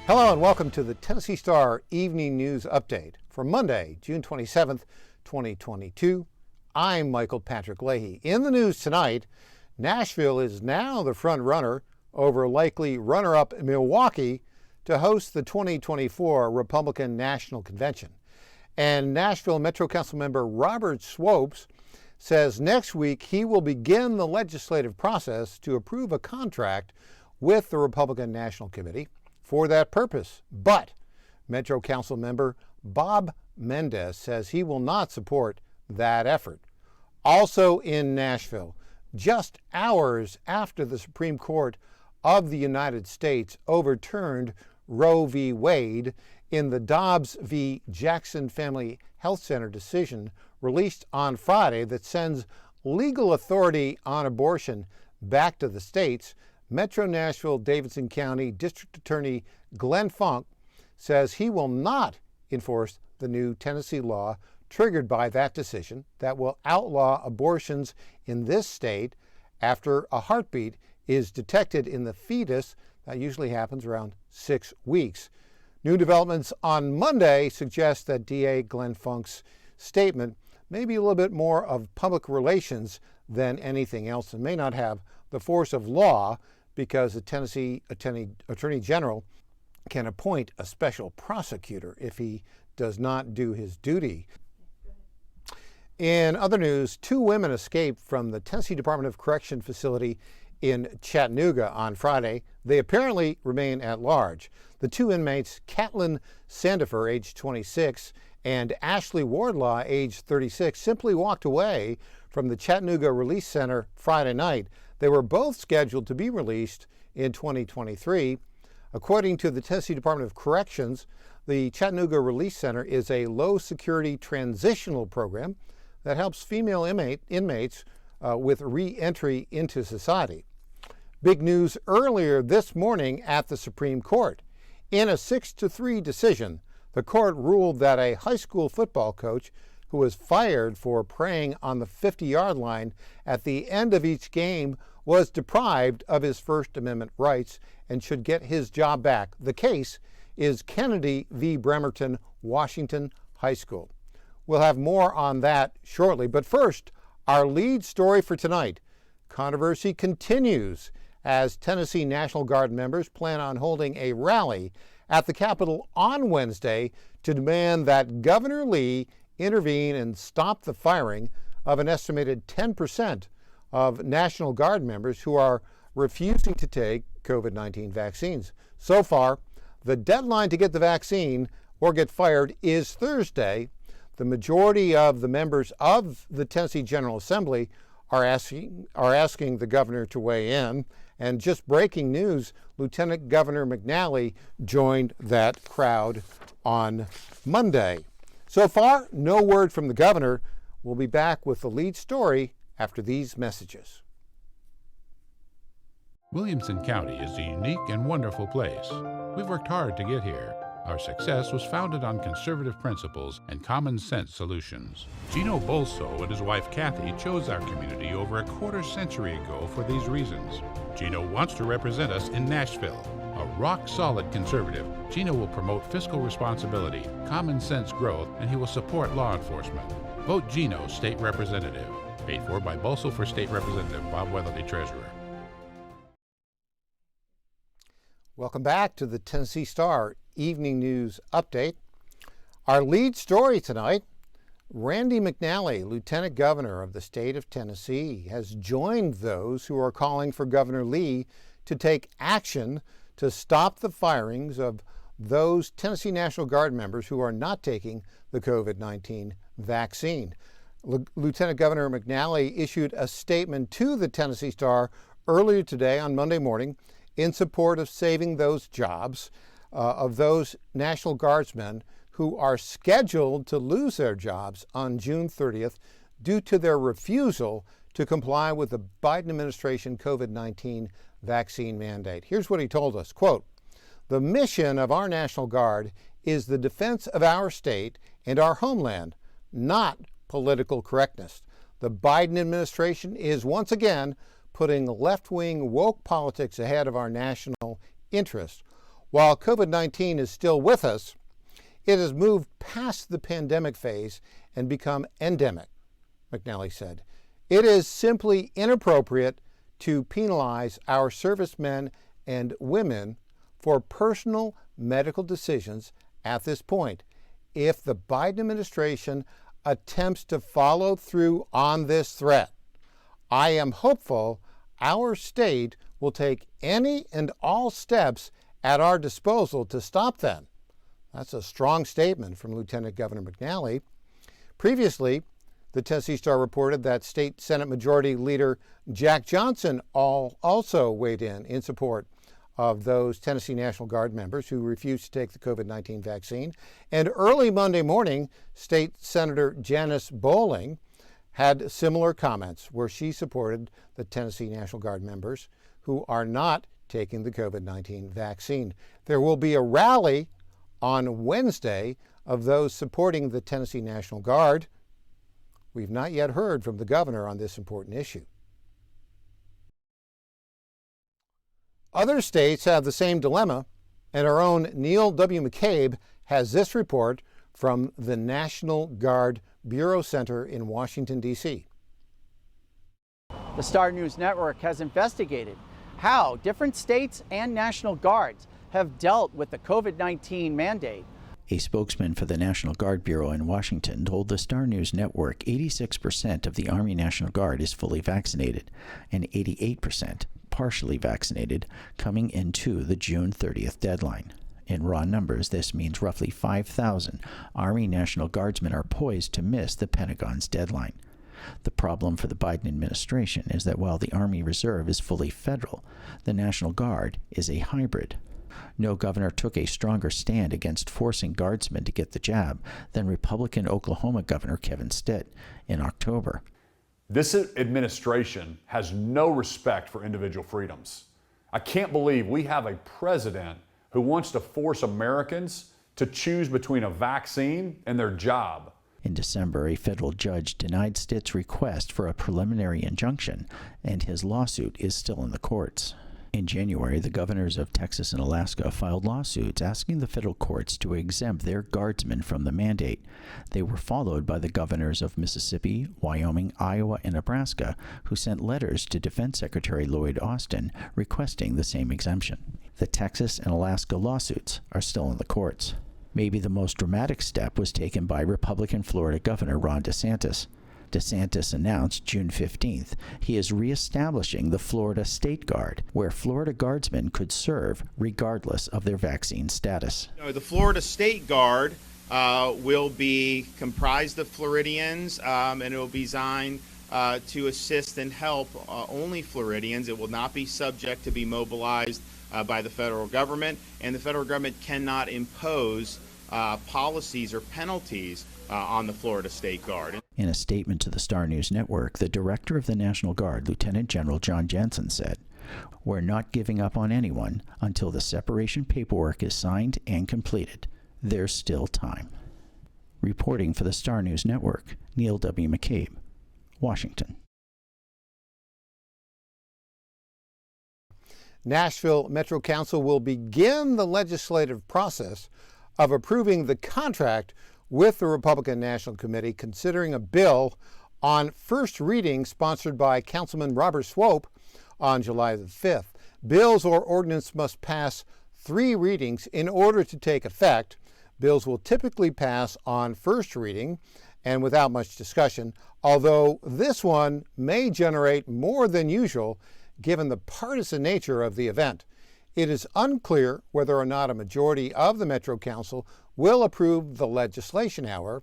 Hello and welcome to the Tennessee Star Evening News Update for Monday, June 27th, 2022. I'm Michael Patrick Leahy. In the news tonight, Nashville is now the front runner over likely runner-up Milwaukee to host the 2024 Republican National Convention. And Nashville Metro Council member Robert Swopes says next week he will begin the legislative process to approve a contract with the Republican National Committee for that purpose. But Metro Council member Bob Mendes says he will not support that effort. Also in Nashville, just hours after the Supreme Court of the United States overturned Roe v. Wade in the Dobbs v. Jackson Family Health Center decision released on Friday that sends legal authority on abortion back to the states, Metro Nashville Davidson County District Attorney Glenn Funk says he will not enforce the new Tennessee law triggered by that decision that will outlaw abortions in this state after a heartbeat is detected in the fetus. That usually happens around 6 weeks. New developments on Monday suggest that DA Glenn Funk's statement may be a little bit more of public relations than anything else and may not have the force of law because the Tennessee Attorney General can appoint a special prosecutor if he does not do his duty. In other news, 2 women escaped from the Tennessee Department of Correction facility in Chattanooga on Friday. They apparently remain at large. The 2 inmates, Catlin Sandifer, age 26, and Ashley Wardlaw, age 36, simply walked away from the Chattanooga Release Center Friday night. They were both scheduled to be released in 2023. According to the Tennessee Department of Corrections, the Chattanooga Release Center is a low-security transitional program that helps female inmates with re-entry into society. Big news earlier this morning at the Supreme Court. In a 6-3 decision, the court ruled that a high school football coach who was fired for praying on the 50-yard line at the end of each game was deprived of his First Amendment rights and should get his job back. The case is Kennedy v. Bremerton Washington High School. We'll have more on that shortly, but first, our lead story for tonight. Controversy continues as Tennessee National Guard members plan on holding a rally at the Capitol on Wednesday to demand that Governor Lee intervene and stop the firing of an estimated 10% of National Guard members who are refusing to take COVID-19 vaccines. So far, the deadline to get the vaccine or get fired is Thursday. The majority of the members of the Tennessee General Assembly are asking the governor to weigh in. And just breaking news, Lieutenant Governor McNally joined that crowd on Monday. So far, no word from the governor. We'll be back with the lead story after these messages. Williamson County is a unique and wonderful place. We've worked hard to get here. Our success was founded on conservative principles and common sense solutions. Gino Bolso and his wife Kathy chose our community over a quarter-century ago for these reasons. Gino wants to represent us in Nashville. A rock-solid conservative, Gino will promote fiscal responsibility, common sense growth, and he will support law enforcement. Vote Gino, State Representative. Paid for by Bolso for State Representative Bob Weatherly, Treasurer. Welcome back to the Tennessee Star Evening News Update. Our lead story tonight, Randy McNally, Lieutenant Governor of the state of Tennessee, has joined those who are calling for Governor Lee to take action to stop the firings of those Tennessee National Guard members who are not taking the COVID-19 vaccine. Lieutenant Governor McNally issued a statement to the Tennessee Star earlier today on Monday morning in support of saving those jobs of those National Guardsmen who are scheduled to lose their jobs on June 30th due to their refusal to comply with the Biden administration COVID-19 vaccine mandate. Here's what he told us, quote, "The mission of our National Guard is the defense of our state and our homeland, not political correctness. The Biden administration is once again putting left-wing woke politics ahead of our national interest. While COVID-19 is still with us, it has moved past the pandemic phase and become endemic, McNally said. It is simply inappropriate to penalize our servicemen and women for personal medical decisions at this point. If the Biden administration attempts to follow through on this threat, I am hopeful our state will take any and all steps at our disposal to stop them. That's a strong statement from Lieutenant Governor McNally. Previously, the Tennessee Star reported that State Senate Majority Leader Jack Johnson also weighed in support of those Tennessee National Guard members who refused to take the COVID-19 vaccine. And early Monday morning, State Senator Janice Bowling had similar comments where she supported the Tennessee National Guard members who are not taking the COVID-19 vaccine. There will be a rally on Wednesday of those supporting the Tennessee National Guard. We've not yet heard from the governor on this important issue. Other states have the same dilemma, and our own Neil W. McCabe has this report from the National Guard Bureau Center in Washington, D.C. The Star News Network has investigated how different states and National Guards have dealt with the COVID-19 mandate. A spokesman for the National Guard Bureau in Washington told the Star News Network 86% of the Army National Guard is fully vaccinated and 88% partially vaccinated coming into the June 30th deadline. In raw numbers, this means roughly 5,000 Army National Guardsmen are poised to miss the Pentagon's deadline. The problem for the Biden administration is that while the Army Reserve is fully federal, the National Guard is a hybrid. No governor took a stronger stand against forcing Guardsmen to get the jab than Republican Oklahoma Governor Kevin Stitt in October. This administration has no respect for individual freedoms. I can't believe we have a president who wants to force Americans to choose between a vaccine and their job. In December, a federal judge denied Stitt's request for a preliminary injunction, and his lawsuit is still in the courts. In January, the governors of Texas and Alaska filed lawsuits asking the federal courts to exempt their guardsmen from the mandate. They were followed by the governors of Mississippi, Wyoming, Iowa, and Nebraska, who sent letters to Defense Secretary Lloyd Austin requesting the same exemption. The Texas and Alaska lawsuits are still in the courts. Maybe the most dramatic step was taken by Republican Florida Governor Ron DeSantis. DeSantis announced June 15th he is reestablishing the Florida State Guard, where Florida Guardsmen could serve regardless of their vaccine status. The Florida State Guard will be comprised of Floridians, and it will be designed to assist and help only Floridians. It will not be subject to be mobilized by the federal government, and the federal government cannot impose policies or penalties on the Florida State Guard. In a statement to the Star News Network, the director of the National Guard, Lieutenant General John Jensen, said, "We're not giving up on anyone until the separation paperwork is signed and completed. There's still time." Reporting for the Star News Network, Neil W. McCabe, Washington. Nashville Metro Council will begin the legislative process of approving the contract with the Republican National Committee considering a bill on first reading sponsored by Councilman Robert Swope on July the 5th. Bills or ordinance must pass 3 readings in order to take effect. Bills will typically pass on first reading and without much discussion, although this one may generate more than usual given the partisan nature of the event. It is unclear whether or not a majority of the Metro Council will approve the legislation, however,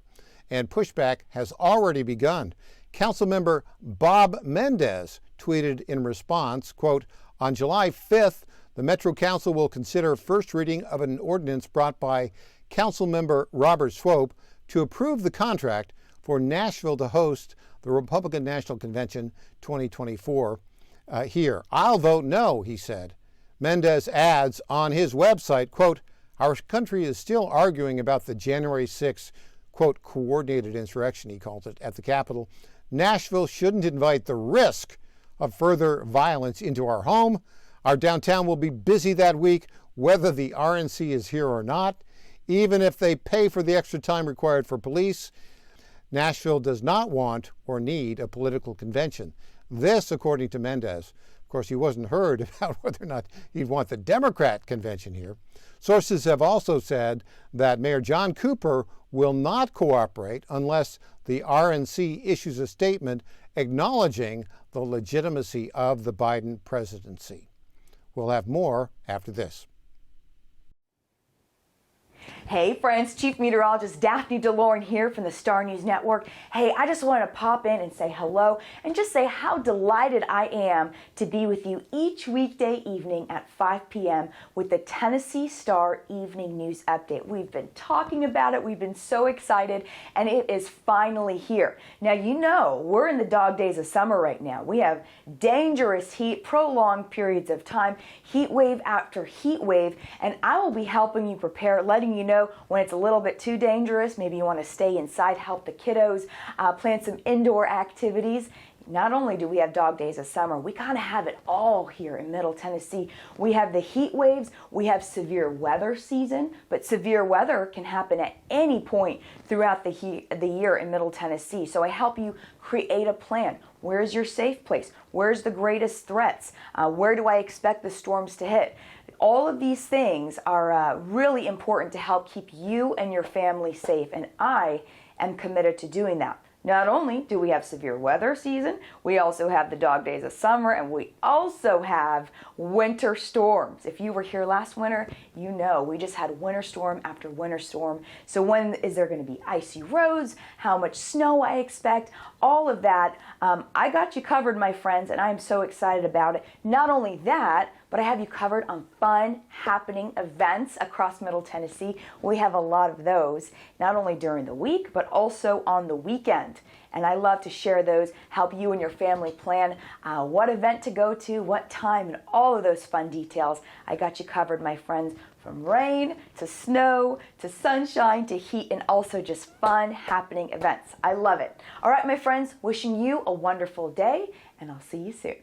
and pushback has already begun. Councilmember Bob Mendez tweeted in response, quote, "On July 5th, the Metro Council will consider first reading of an ordinance brought by Councilmember Robert Swope to approve the contract for Nashville to host the Republican National Convention 2024 here. I'll vote no," he said. Mendez adds on his website, quote, "Our country is still arguing about the January 6th, quote, coordinated insurrection," he called it, at the Capitol. "Nashville shouldn't invite the risk of further violence into our home. Our downtown will be busy that week. whether the RNC is here or not, even if they pay for the extra time required for police. Nashville does not want or need a political convention. This, according to Mendez. Of course, he wasn't heard about whether or not he'd want the Democrat convention here. Sources have also said that Mayor John Cooper will not cooperate unless the RNC issues a statement acknowledging the legitimacy of the Biden presidency. We'll have more after this. Hey friends, Chief Meteorologist Daphne DeLorme here from the Star News Network. Hey, I just wanted to pop in and say hello and just say how delighted I am to be with you each weekday evening at 5 p.m. with the Tennessee Star Evening News Update. We've been talking about it, we've been so excited, and it is finally here. Now, you know, we're in the dog days of summer right now. We have dangerous heat, prolonged periods of time, heat wave after heat wave, and I will be helping you prepare, letting you know when it's a little bit too dangerous. Maybe you want to stay inside, help the kiddos, plan some indoor activities. Not only do we have dog days of summer, we kind of have it all here in Middle Tennessee. We have the heat waves, we have severe weather season, but severe weather can happen at any point throughout the year in Middle Tennessee. So I help you create a plan. Where's your safe place? Where's the greatest threats? Where do I expect the storms to hit? All of these things are really important to help keep you and your family safe, and I am committed to doing that. Not only do we have severe weather season, we also have the dog days of summer, and we also have winter storms. If you were here last winter, you know we just had winter storm after winter storm. So when is there going to be icy roads? How much snow I expect? All of that. I got you covered, my friends, and I'm so excited about it. Not only that, but I have you covered on fun, happening events across Middle Tennessee. We have a lot of those, not only during the week, but also on the weekend. And I love to share those, help you and your family plan what event to go to, what time, and all of those fun details. I got you covered, my friends, from rain to snow to sunshine to heat, and also just fun, happening events. I love it. All right, my friends, wishing you a wonderful day, and I'll see you soon.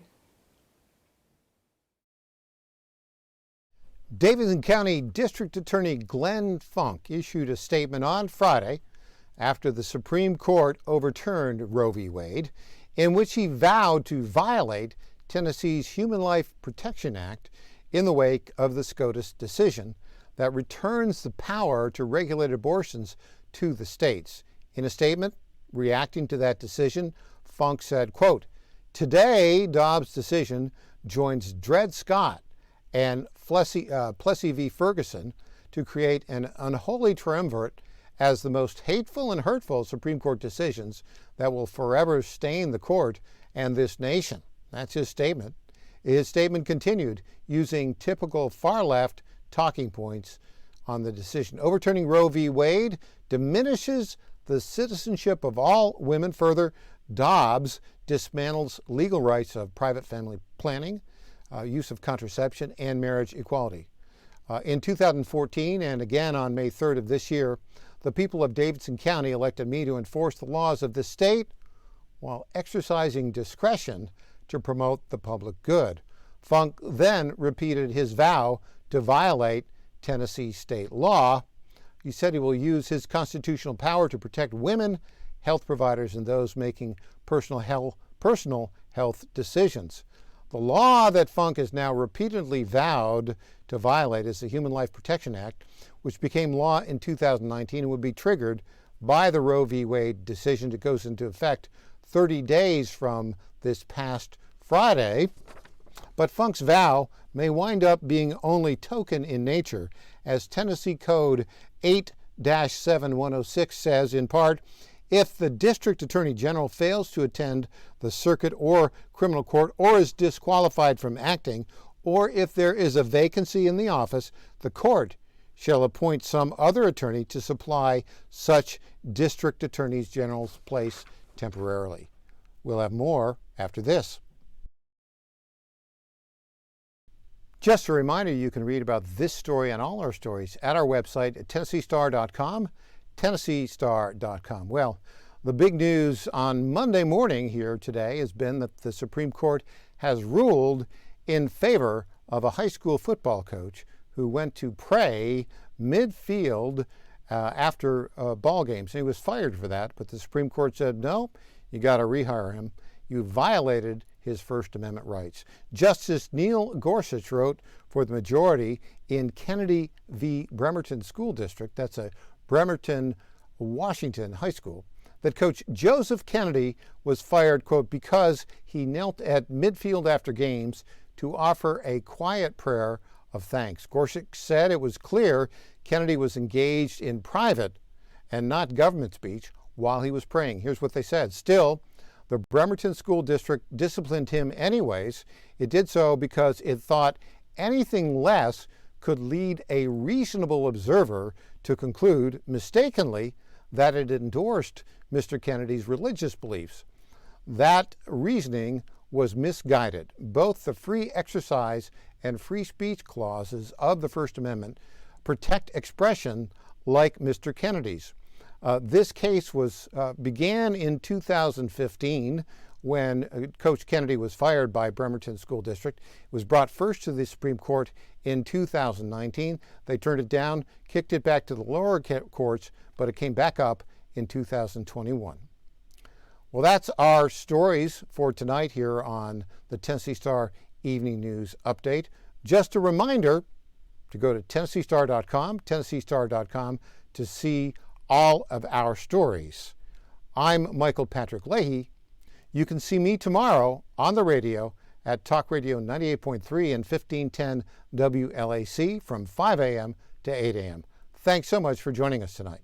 Davidson County District Attorney Glenn Funk issued a statement on Friday after the Supreme Court overturned Roe v. Wade, in which he vowed to violate Tennessee's Human Life Protection Act in the wake of the SCOTUS decision that returns the power to regulate abortions to the states. In a statement reacting to that decision, Funk said, quote, "Today, Dobbs' decision joins Dred Scott and Plessy v. Ferguson to create an unholy triumvirate as the most hateful and hurtful Supreme Court decisions that will forever stain the court and this nation." That's his statement. His statement continued using typical far-left talking points on the decision. Overturning Roe v. Wade diminishes the citizenship of all women. Further, Dobbs dismantles legal rights of private family planning, use of contraception, and marriage equality. In 2014, and again on May 3rd of this year, the people of Davidson County elected me to enforce the laws of the state while exercising discretion to promote the public good. Funk then repeated his vow to violate Tennessee state law. He said he will use his constitutional power to protect women, health providers, and those making personal health decisions. The law that Funk has now repeatedly vowed to violate is the Human Life Protection Act, which became law in 2019 and would be triggered by the Roe v. Wade decision that goes into effect 30 days from this past Friday. But Funk's vow may wind up being only token in nature, as Tennessee Code 8-7106 says, in part, if the District Attorney General fails to attend the circuit or criminal court or is disqualified from acting, or if there is a vacancy in the office, the court shall appoint some other attorney to supply such District Attorney General's place temporarily. We'll have more after this. Just a reminder, you can read about this story and all our stories at our website at TennesseeStar.com, TennesseeStar.com. Well, the big news on Monday morning here today has been that the Supreme Court has ruled in favor of a high school football coach who went to pray midfield after ball games. And he was fired for that, but the Supreme Court said, no, you got to rehire him. You violated his First Amendment rights. Justice Neil Gorsuch wrote for the majority in Kennedy v. Bremerton School District, that's a Bremerton, Washington high school, that Coach Joseph Kennedy was fired, quote, because he knelt at midfield after games to offer a quiet prayer of thanks. Gorsuch said it was clear Kennedy was engaged in private and not government speech while he was praying. Here's what they said. Still, the Bremerton School District disciplined him anyways. It did so because it thought anything less could lead a reasonable observer to conclude, mistakenly, that it endorsed Mr. Kennedy's religious beliefs. That reasoning was misguided. Both the free exercise and free speech clauses of the First Amendment protect expression like Mr. Kennedy's. This case began in 2015 when Coach Kennedy was fired by Bremerton School District. It was brought first to the Supreme Court in 2019. They turned it down, kicked it back to the lower courts, but it came back up in 2021. Well, that's our stories for tonight here on the Tennessee Star Evening News Update. Just a reminder to go to TennesseeStar.com to see all of our stories. I'm Michael Patrick Leahy. You can see me tomorrow on the radio at Talk Radio 98.3 and 1510 WLAC from 5 a.m. to 8 a.m. Thanks so much for joining us tonight.